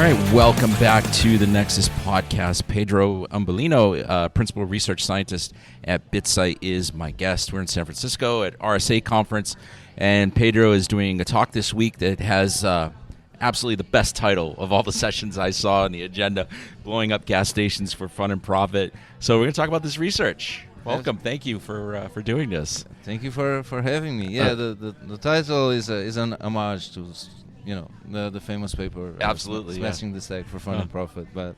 right, welcome back to the Nexus Podcast. Pedro Umbelino, Principal Research Scientist at Bitsight, is my guest. We're in San Francisco at RSA Conference, and Pedro is doing a talk this week that has absolutely the best title of all the sessions I saw on the agenda, Blowing Up Gas Stations for Fun and Profit. So we're going to talk about this research. Welcome. Thank you for doing this. Thank you for having me. Yeah, the title is an homage to the famous paper. Absolutely, Smashing the Stack for Fun and Profit. But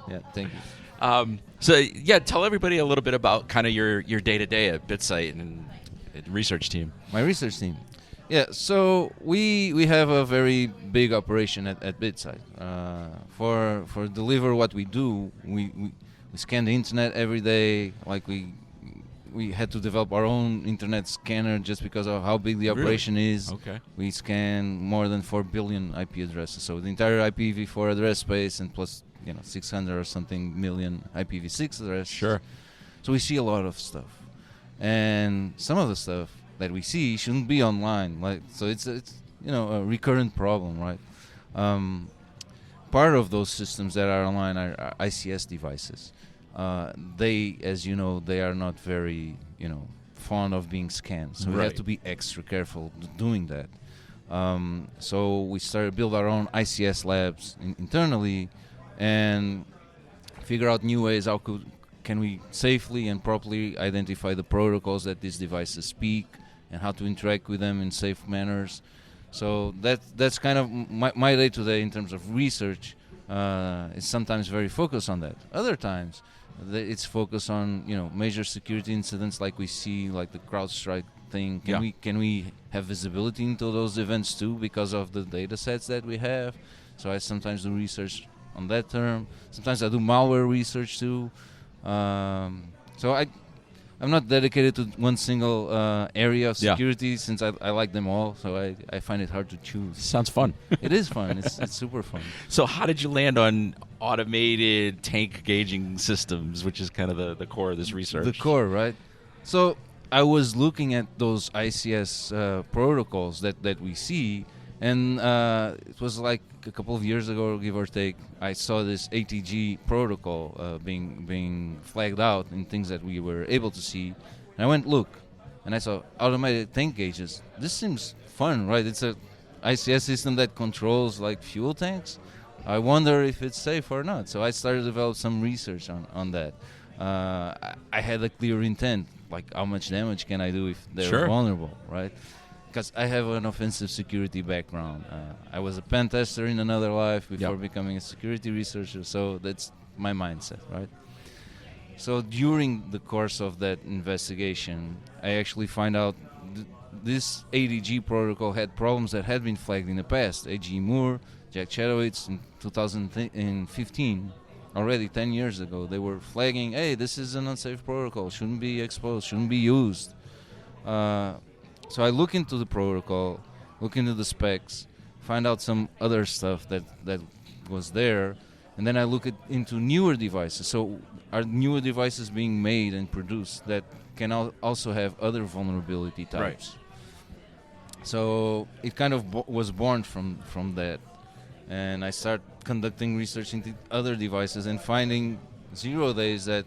yeah, thank you. Tell everybody a little bit about kind of your day-to-day at Bitsight and research team. My research team. Yeah, so we have a very big operation at Bitsight. For deliver what we do, we scan the internet every day. Like we had to develop our own internet scanner just because of how big the operation is. Okay. We scan more than 4 billion IP addresses. So the entire IPv4 address space and plus 600 or something million IPv6 addresses. Sure. So we see a lot of stuff. And some of the stuff that we see shouldn't be online. So it's a recurrent problem, right? Part of those systems that are online are ICS devices. They, as you know, they are not very, fond of being scanned. So we have to be extra careful doing that. So we started to build our own ICS labs internally and figure out new ways can we safely and properly identify the protocols that these devices speak and how to interact with them in safe manners. So that's kind of my day-to-day in terms of research. Is sometimes very focused on that. Other times, it's focused on major security incidents like we see, like the CrowdStrike thing. Can we have visibility into those events too because of the data sets that we have? So I sometimes do research on that term. Sometimes I do malware research too. So I'm not dedicated to one single area of security since I like them all, so I find it hard to choose. Sounds fun. It is fun. It's super fun. So how did you land on automated tank gauging systems, which is kind of the core of this research? The core, right? So I was looking at those ICS protocols that we see, and it was like a couple of years ago, give or take, I saw this ATG protocol being flagged out in things that we were able to see. And I went look, and I saw automated tank gauges. This seems fun, right? It's a ICS system that controls like fuel tanks. I wonder if it's safe or not. So I started to develop some research on that. I had a clear intent, like how much damage can I do if they're vulnerable, right? Because I have an offensive security background. I was a pen tester in another life before becoming a security researcher, so that's my mindset, right? So during the course of that investigation, I actually find out this ATG protocol had problems that had been flagged in the past. A.G. Moore, Jack Chadowitz in 2015, already 10 years ago, they were flagging, hey, this is an unsafe protocol, shouldn't be exposed, shouldn't be used. So I look into the protocol, look into the specs, find out some other stuff that was there, and then I look into newer devices. So are newer devices being made and produced that can also have other vulnerability types? Right. So it kind of was born from that. And I start conducting research into other devices and finding 0 days that,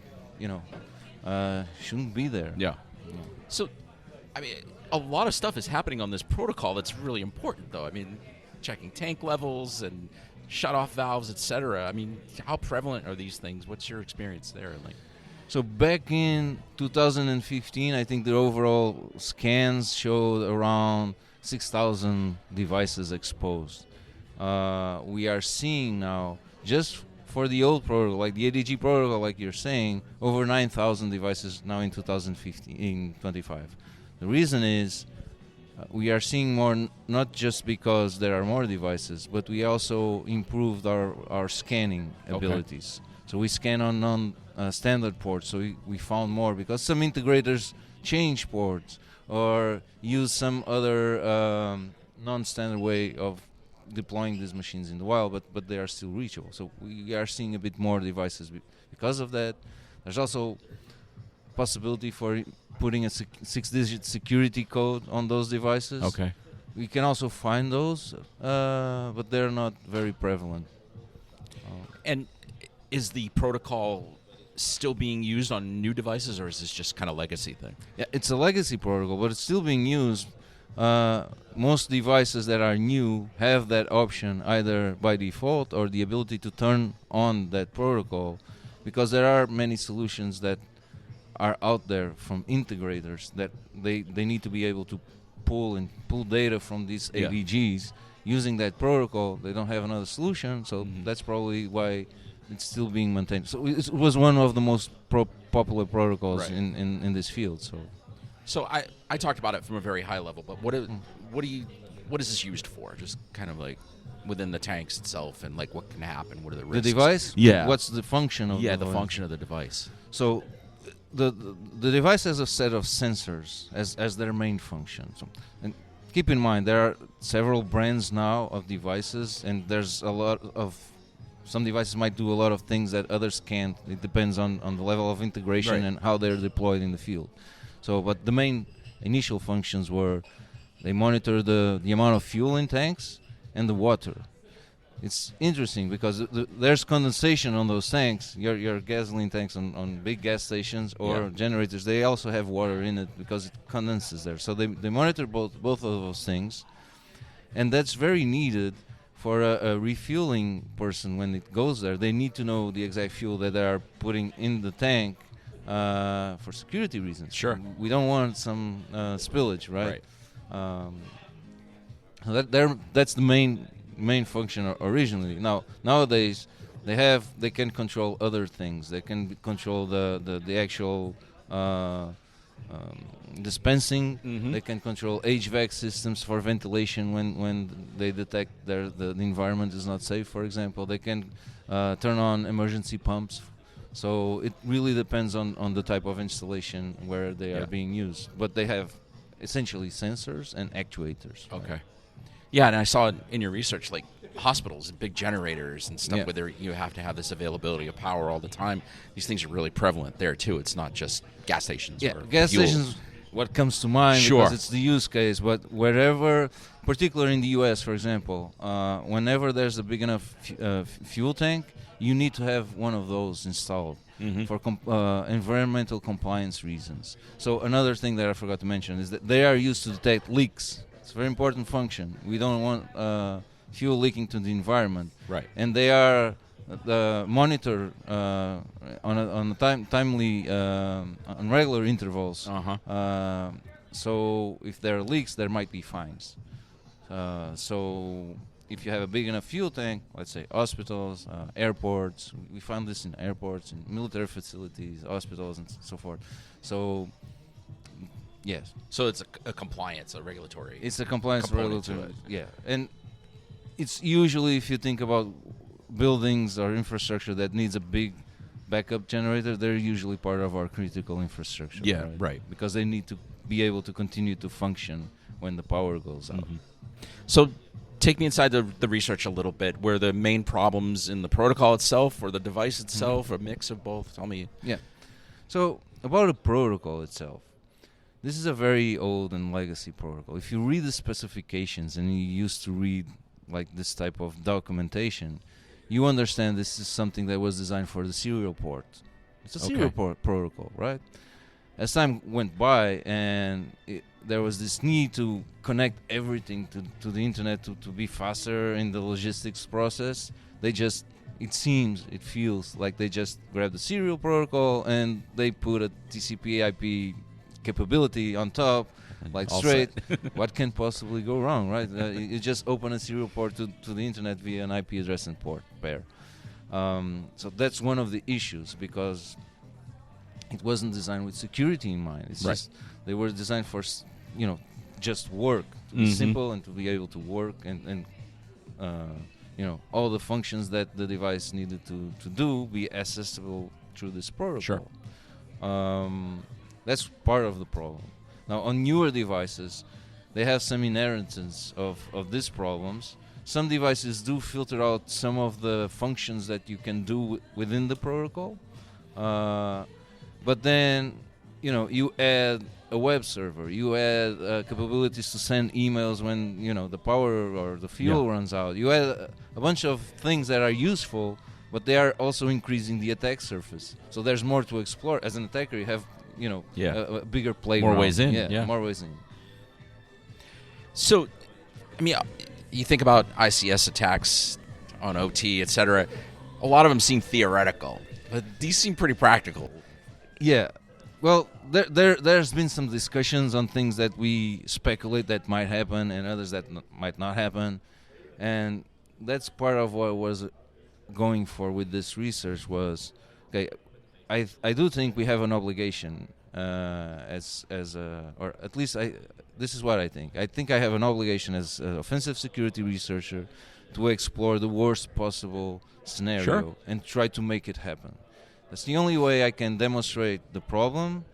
shouldn't be there. Yeah. So, I mean, a lot of stuff is happening on this protocol that's really important, though. I mean, checking tank levels and shut-off valves, etc. I mean, how prevalent are these things? What's your experience there? So back in 2015, I think the overall scans showed around 6,000 devices exposed. We are seeing now, just for the old protocol, like the ATG protocol, like you're saying, over 9,000 devices now in 2025. The reason is we are seeing more, not just because there are more devices, but we also improved our scanning abilities. So we scan on non-standard ports, so we found more because some integrators change ports or use some other non-standard way of deploying these machines in the wild, but they are still reachable. So we are seeing a bit more devices because of that. There's also possibility for putting a 6-digit security code on those devices. Okay. We can also find those, but they're not very prevalent. And is the protocol still being used on new devices, or is this just kind of legacy thing? Yeah, it's a legacy protocol, but it's still being used. Most devices that are new have that option either by default or the ability to turn on that protocol, because there are many solutions that are out there from integrators that they need to be able to pull data from these ATGs using that protocol. They don't have another solution, so that's probably why it's still being maintained. So it was one of the most popular protocols in this field. So I talked about it from a very high level, but what is this used for? Just kind of like within the tanks itself, and like what can happen? What are the risks? The device? Yeah. What's the function of the device? The function of the device. So the device has a set of sensors as their main function. So, and keep in mind, there are several brands now of devices, and there's a lot of some devices might do a lot of things that others can't. It depends on the level of integration and how they're deployed in the field. So, but the main initial functions were they monitor the amount of fuel in tanks and the water. It's interesting because there's condensation on those tanks. Your gasoline tanks on big gas stations or generators, they also have water in it because it condenses there. So they monitor both of those things, and that's very needed for a refueling person when it goes there. They need to know the exact fuel that they are putting in the tank for security reasons. Sure. We don't want some spillage, right? That's the main function originally. Nowadays they can control other things. They can control the actual dispensing. They can control HVAC systems for ventilation when they detect the environment is not safe, for example. They can turn on emergency pumps. So it really depends on the type of installation where they are being used. But they have essentially sensors and actuators. Okay. Yeah, and I saw in your research, like hospitals and big generators and stuff where you have to have this availability of power all the time. These things are really prevalent there, too. It's not just gas stations. Yeah, or gas fuel. stations, what comes to mind, because it's the use case. But wherever, particularly in the U.S., for example, whenever there's a big enough fuel tank, you need to have one of those installed for environmental compliance reasons. So another thing that I forgot to mention is that they are used to detect leaks. It's a very important function. We don't want fuel leaking to the environment. Right. And they are monitored on timely, on regular intervals. So if there are leaks, there might be fines. So if you have a big enough fuel tank, let's say hospitals, airports, we found this in airports, in military facilities, hospitals, and so forth. So, yes. So it's a compliance, a regulatory. It's a compliance regulatory. Yeah, and it's usually, if you think about buildings or infrastructure that needs a big backup generator, they're usually part of our critical infrastructure. Yeah, right. Because they need to be able to continue to function when the power goes out. So take me inside the research a little bit. Were the main problems in the protocol itself or the device itself, or a mix of both? Tell me. Yeah. So about the protocol itself, this is a very old and legacy protocol. If you read the specifications and you used to read like this type of documentation, you understand this is something that was designed for the serial port. It's a serial port protocol, right? As time went by and there was this need to connect everything to the internet to be faster in the logistics process, it feels like they just grabbed the serial protocol and they put a TCP IP capability on top, like straight. What can possibly go wrong, right? You just open a serial port to the internet via an IP address and port pair. So that's one of the issues, because it wasn't designed with security in mind. It's just they were designed for just work, to be simple and to be able to work and all the functions that the device needed to do be accessible through this protocol. That's part of the problem. Now, on newer devices, they have some inheritance of these problems. Some devices do filter out some of the functions that you can do within the protocol. But then, you add a web server, you add capabilities to send emails when, the power or the fuel runs out. You add a bunch of things that are useful, but they are also increasing the attack surface. So there's more to explore. As an attacker, you have a bigger playground. More ways in. Yeah, more ways in. So, I mean, you think about ICS attacks on OT, etc. A lot of them seem theoretical, but these seem pretty practical. Yeah. Well, there's been some discussions on things that we speculate that might happen and others that might not happen. And that's part of what I was going for with this research was, okay, I do think we have an obligation or at least this is what I think. I think I have an obligation as an offensive security researcher to explore the worst possible scenario and try to make it happen. That's the only way I can demonstrate the problem,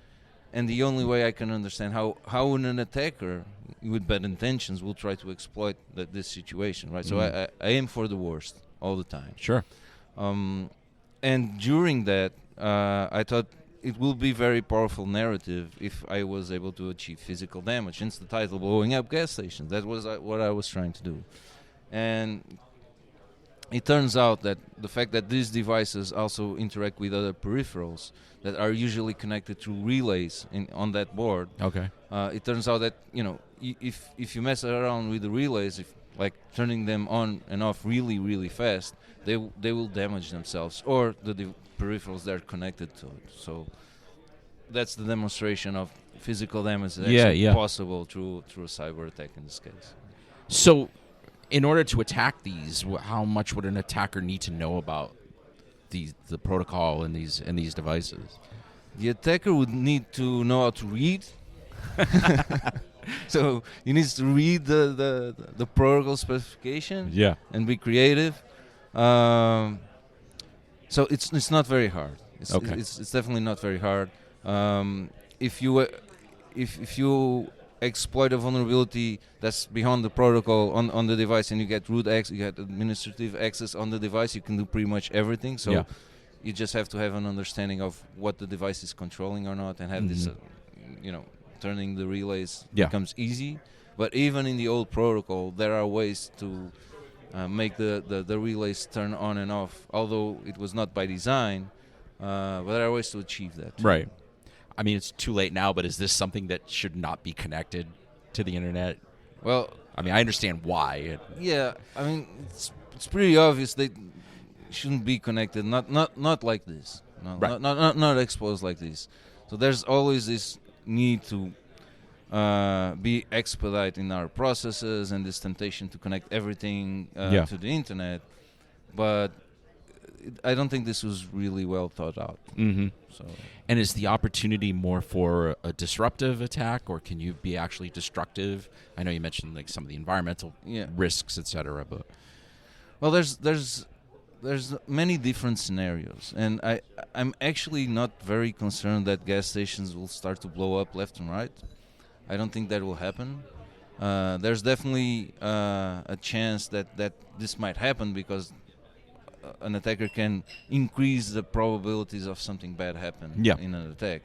and the only way I can understand how an attacker with bad intentions will try to exploit this situation, right? So I aim for the worst all the time. Sure. And during that, I thought it will be very powerful narrative if I was able to achieve physical damage. Hence the title, Blowing Up Gas Stations. That was what I was trying to do. And it turns out that the fact that these devices also interact with other peripherals that are usually connected through relays on that board. Okay. It turns out that if you mess around with the relays, like turning them on and off really, really fast, they will damage themselves or the peripherals they're connected to. So that's the demonstration of physical damage that's possible through a cyber attack in this case. So, in order to attack these, how much would an attacker need to know about the protocol and these devices? The attacker would need to know how to read. So he needs to read the protocol specification. And be creative. So it's not very hard. It's definitely not very hard. If you exploit a vulnerability that's beyond the protocol on the device, and you get root access, you get administrative access on the device, you can do pretty much everything. So you just have to have an understanding of what the device is controlling or not, and have this, turning the relays becomes easy. But even in the old protocol, there are ways to make the relays turn on and off, although it was not by design, but there are ways to achieve that. Right. I mean, it's too late now, but is this something that should not be connected to the internet? Well, I mean, I understand why. Yeah, I mean, it's pretty obvious they shouldn't be connected. Not like this. No, right. Not exposed like this. So there's always this need to be expedite in our processes, and this temptation to connect everything to the internet. But I don't think this was really well thought out. Mm-hmm. So. And is the opportunity more for a disruptive attack, or can you be actually destructive? I know you mentioned like some of the environmental risks, etc. But there's many different scenarios, and I'm actually not very concerned that gas stations will start to blow up left and right. I don't think that will happen. There's definitely a chance that this might happen because an attacker can increase the probabilities of something bad happen in an attack.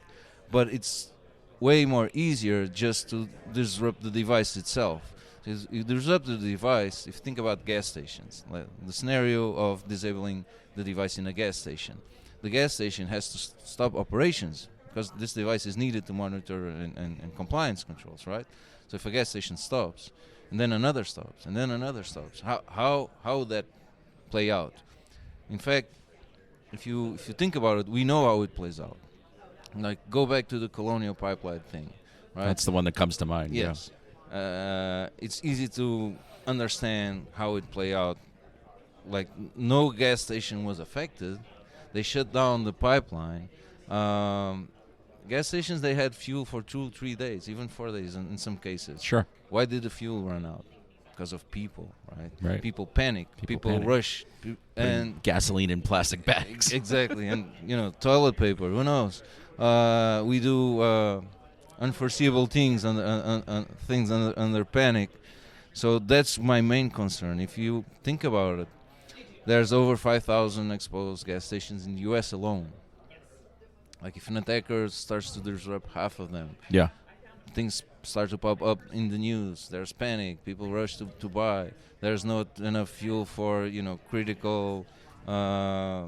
But it's way more easier just to disrupt the device itself. Because you disrupt the device, if you think about gas stations, like the scenario of disabling the device in a gas station. The gas station has to stop operations because this device is needed to monitor and compliance controls, right? So if a gas station stops, and then another stops, and then another stops, how would that play out? In fact, if you think about it, we know how it plays out. Like, go back to the Colonial Pipeline thing, right? That's the one that comes to mind. Yes. It's easy to understand how it played out. Like, no gas station was affected. They shut down the pipeline. Gas stations, they had fuel for 2-3 days, even 4 days in some cases. Sure. Why did the fuel run out? Because of people, right? People panic. People rush. And gasoline in plastic bags. Exactly. And, toilet paper, who knows? We do unforeseeable things under panic. So that's my main concern. If you think about it, there's over 5,000 exposed gas stations in the U.S. alone. Like, if an attacker starts to disrupt half of them, things start to pop up in the news. There's panic. People rush to buy. There's not enough fuel for critical uh,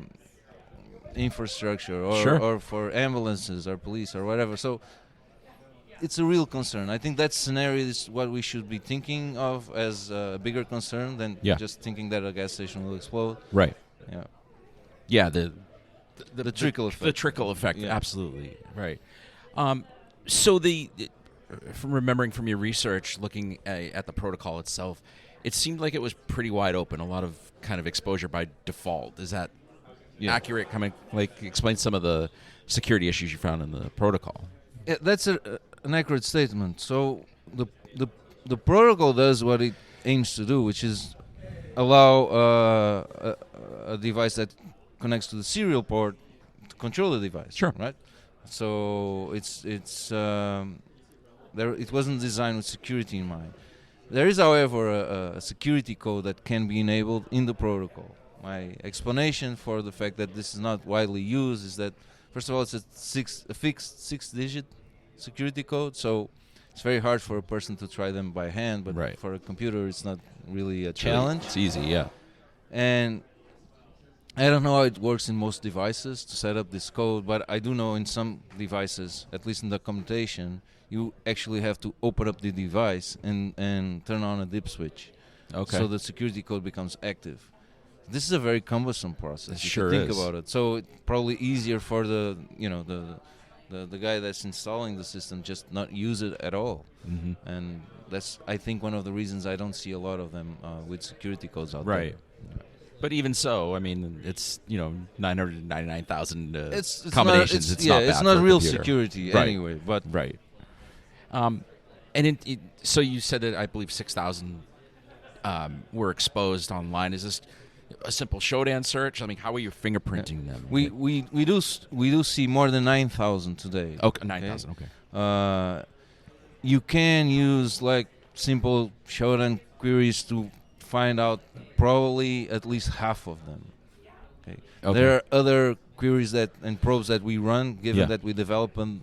infrastructure or Sure. or for ambulances or police or whatever. So it's a real concern. I think that scenario is what we should be thinking of as a bigger concern than Yeah. just thinking that a gas station will explode. Right. Yeah. Yeah. The trickle effect. The trickle effect. Yeah. Absolutely. Right. So from remembering from your research, looking at the protocol itself, it seemed like it was pretty wide open. A lot of kind of exposure by default. Is that accurate? Explain some of the security issues you found in the protocol. Yeah, that's an accurate statement. So the protocol does what it aims to do, which is allow a device that connects to the serial port to control the device. Sure. Right. So it's there. It wasn't designed with security in mind. There is, however, a security code that can be enabled in the protocol. My explanation for the fact that this is not widely used is that, first of all, it's a fixed 6-digit security code, so it's very hard for a person to try them by hand, but Right. for a computer it's not really a challenge. It's easy, yeah. And I don't know how it works in most devices to set up this code, but I do know in some devices, at least in documentation, you actually have to open up the device and turn on a dip switch. Okay. So the security code becomes active. This is a very cumbersome process. It if sure you think is. about it. So it's probably easier for the guy that's installing the system just not use it at all. Mm-hmm. And that's, I think, one of the reasons I don't see a lot of them with security codes out Right. there. But even so, I mean, it's 999,000 It's combinations. It's not bad it's not for a real computer. security Right. anyway. But Right. So you said that I believe 6,000 were exposed online. Is this a simple Shodan search? I mean, how are you fingerprinting them? we do see more than 9,000 today. Okay, 9,000. Okay. You can use like simple Shodan queries to find out probably at least half of them. Okay. There are other queries and probes that we run, given that we develop them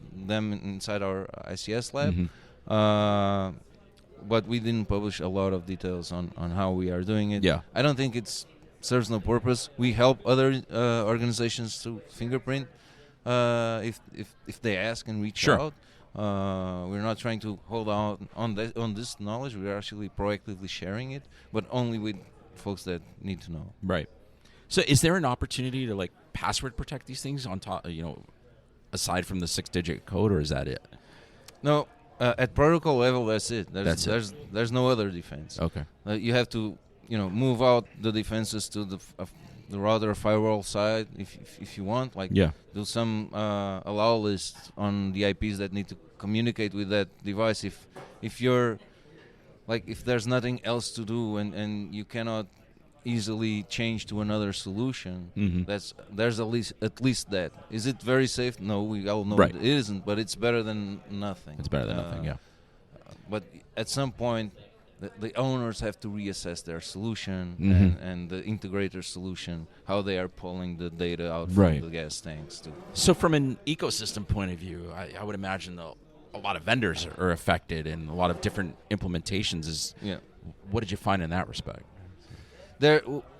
inside our ICS lab. Mm-hmm. But we didn't publish a lot of details on how we are doing it. Yeah. I don't think it serves no purpose. We help other organizations to fingerprint if they ask and reach Sure. out. We're not trying to hold on this knowledge. We're actually proactively sharing it, but only with folks that need to know. Right. So is there an opportunity to password protect these things on top, aside from the 6-digit code, or is that it? No, at protocol level, that's it. That's it. There's no other defense. Okay. You have to, move out the defenses to the router firewall side if you want. Do some allow lists on the IPs that need to communicate with that device. If you're if there's nothing else to do and you cannot easily change to another solution, Mm-hmm. there's at least that. Is it very safe? No, we all know Right. it isn't, but it's better than nothing. It's better than nothing, yeah. But at some point, the owners have to reassess their solution Mhm. and the integrator solution, how they are pulling the data out Right. from the gas tanks. So from an ecosystem point of view, I would imagine a lot of vendors are affected and a lot of different implementations. What did you find in that respect?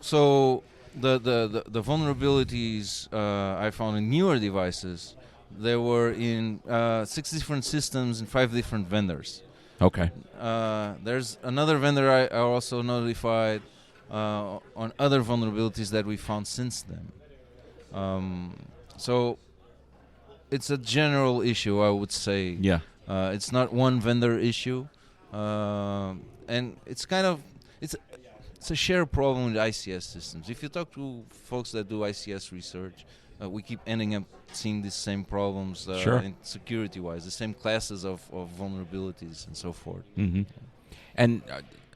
So the vulnerabilities I found in newer devices, they were in 6 different systems and 5 different vendors. Okay. There's another vendor I also notified on other vulnerabilities that we found since then. So it's a general issue, I would say. Yeah. It's not one vendor issue, and it's a shared problem with ICS systems. If you talk to folks that do ICS research, we keep ending up seeing these same problems Sure. in security-wise, the same classes of vulnerabilities and so forth. Mm-hmm. And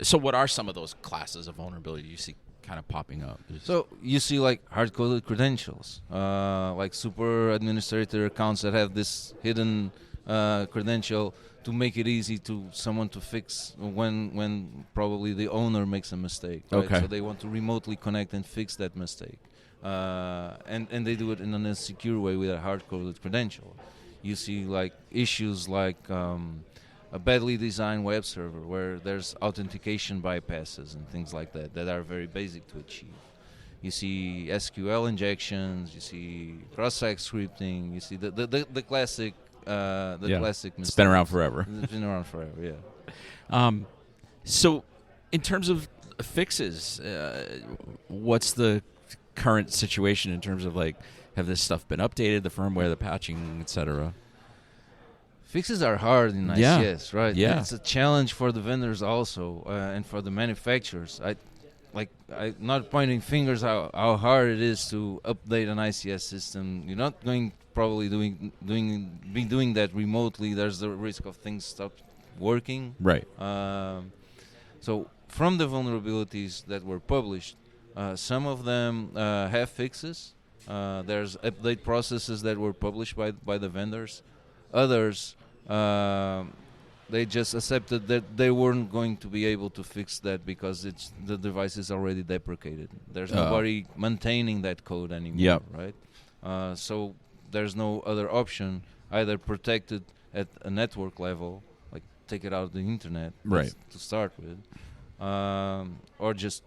so what are some of those classes of vulnerability you see kind of popping up? So you see hard-coded credentials, like super administrator accounts that have this hidden credential to make it easy to someone to fix when probably the owner makes a mistake. Right? Okay. So they want to remotely connect and fix that mistake. And they do it in a secure way with a hard-coded credential. You see issues like a badly designed web server where there's authentication bypasses and things like that are very basic to achieve. you see SQL injections, you see cross-site scripting, you see the classic classic It's been around forever. It's been around forever, yeah. So, in terms of fixes, what's the current situation in terms of like, have this stuff been updated, the firmware, the patching, etc.? Fixes are hard in ICS, right? Yeah. It's a challenge for the vendors also, and for the manufacturers. I'm not pointing fingers how hard it is to update an ICS system. You're not going probably doing that remotely. There's the risk of things stop working. Right. So from the vulnerabilities that were published, some of them have fixes. There's update processes that were published by the vendors. Others, they just accepted that they weren't going to be able to fix that because the device is already deprecated. There's nobody maintaining that code anymore, right? So there's no other option, either protect it at a network level, like take it out of the internet, right, to start with, or just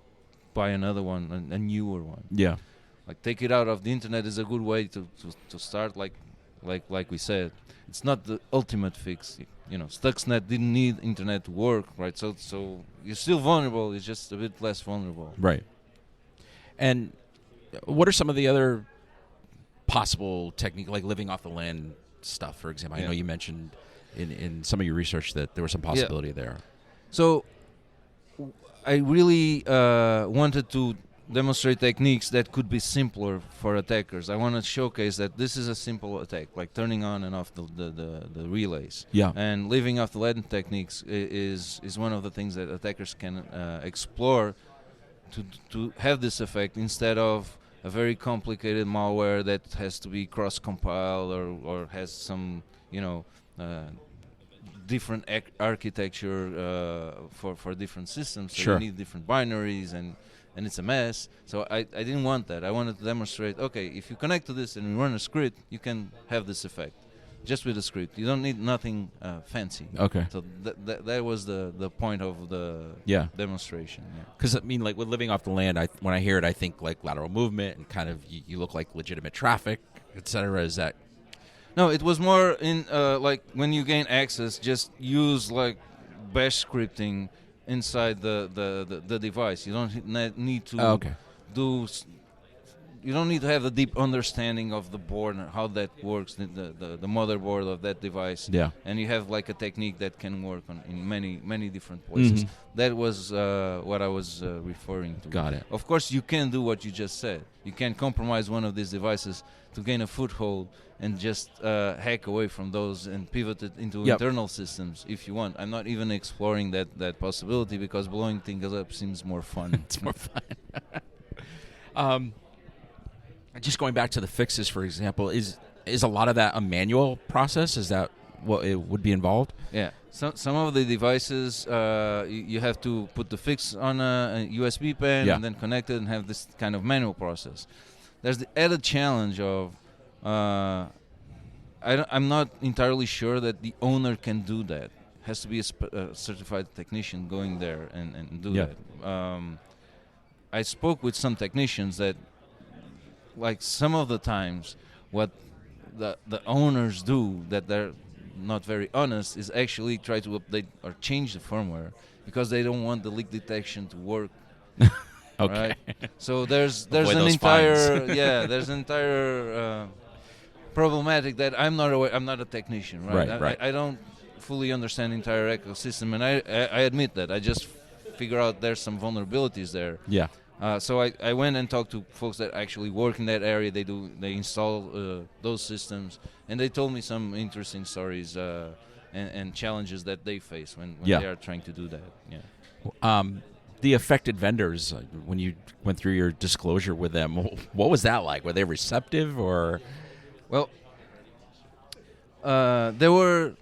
buy another one, a newer one. Yeah. Like take it out of the internet is a good way to start. Like we said, it's not the ultimate fix. You know, Stuxnet didn't need internet to work, right? So you're still vulnerable. It's just a bit less vulnerable. Right. And what are some of the other possible technique, like living off the land stuff, for example? I know you mentioned in some of your research that there was some possibility there. So I really wanted to demonstrate techniques that could be simpler for attackers. I want to showcase that this is a simple attack, like turning on and off the relays. Yeah. And living off the land techniques is one of the things that attackers can explore to have this effect, instead of a very complicated malware that has to be cross-compiled or has some, different architecture for different systems. So Sure. you need different binaries and it's a mess. So I didn't want that. I wanted to demonstrate, okay, if you connect to this and you run a script, you can have this effect just with a script. You don't need nothing fancy. Okay. So that was the point of the demonstration. Because, I mean, like with living off the land, when I hear it, I think like lateral movement and kind of you look like legitimate traffic, et cetera. Is that... No, it was more in like when you gain access, just use like bash scripting inside the device. You don't need to do. You don't need to have a deep understanding of the board and how that works, the motherboard of that device. Yeah. And you have like a technique that can work in many different places. Mm-hmm. That was what I was referring to. Got it. Of course, you can do what you just said. You can compromise one of these devices to gain a foothold and just hack away from those and pivot it into internal systems if you want. I'm not even exploring that possibility because blowing things up seems more fun. It's more fun. Just going back to the fixes, for example, is a lot of that a manual process? Is that what it would be involved? Yeah. Some of the devices, you have to put the fix on a USB pen and then connect it and have this kind of manual process. There's the added challenge of I'm not entirely sure that the owner can do that. Has to be a certified technician going there and do that. I spoke with some technicians that, like, some of the times what the owners do that they're not very honest is actually try to update or change the firmware because they don't want the leak detection to work. Okay. Right? So there's an entire there's an entire problematic that I'm not aware. I'm not a technician, right? I don't fully understand the entire ecosystem, and I admit that. I just figure out there's some vulnerabilities there. Yeah. So I went and talked to folks that actually work in that area. They install those systems, and they told me some interesting stories and challenges that they face when they are trying to do that. Yeah. The affected vendors, when you went through your disclosure with them, what was that like? Were they receptive or? Well, there were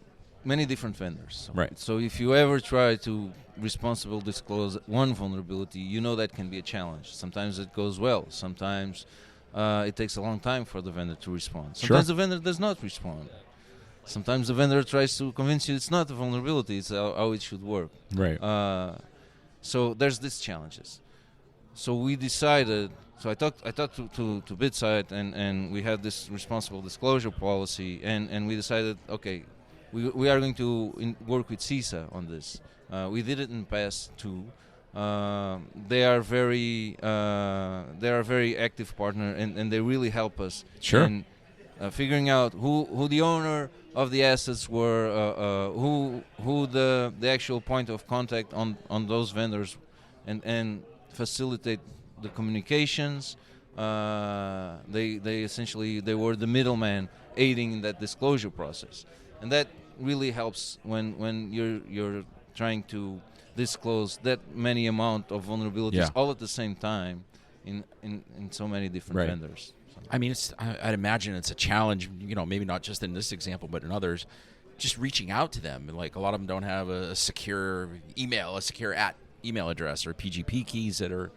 many different vendors. Right. So if you ever try to responsibly disclose one vulnerability, you know that can be a challenge. Sometimes it goes well. Sometimes it takes a long time for the vendor to respond. Sometimes the vendor does not respond. Sometimes the vendor tries to convince you it's not a vulnerability, it's how it should work. Right. So there's these challenges. So we decided so I talked to Bitsight, and we had this responsible disclosure policy, and we decided, okay, we are going to work with CISA on this. We did it in the past too. They are a very active partner, and they really help us in figuring out who the owner of the assets were, who the actual point of contact on those vendors, and facilitate the communications. They essentially were the middleman aiding in that disclosure process, and that really helps when you're trying to disclose that many amount of vulnerabilities all at the same time in so many different vendors. So. I mean, I'd imagine it's a challenge, maybe not just in this example, but in others, just reaching out to them. Like, a lot of them don't have a secure email address or PGP keys that are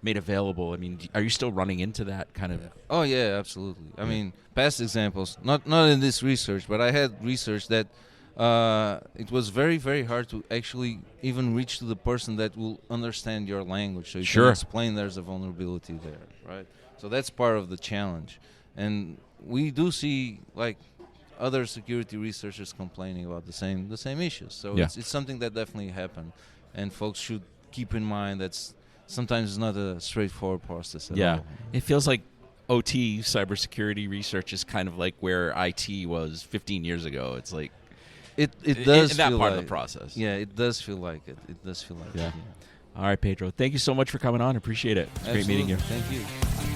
made available. I mean, are you still running into that kind of? Oh yeah, absolutely. I mean, past examples, not in this research, but I had research that it was very, very hard to actually even reach to the person that will understand your language, so you can explain there's a vulnerability there, right? So that's part of the challenge, and we do see like other security researchers complaining about the same issues. So it's something that definitely happened, and folks should keep in mind that sometimes it's not a straightforward process at all. It feels like OT, cybersecurity research, is kind of like where IT was 15 years ago. It's like it does in that feel part like of the process. Yeah, it does feel like it. It does feel like it. All right, Pedro. Thank you so much for coming on. Appreciate it. It's great meeting you. Thank you.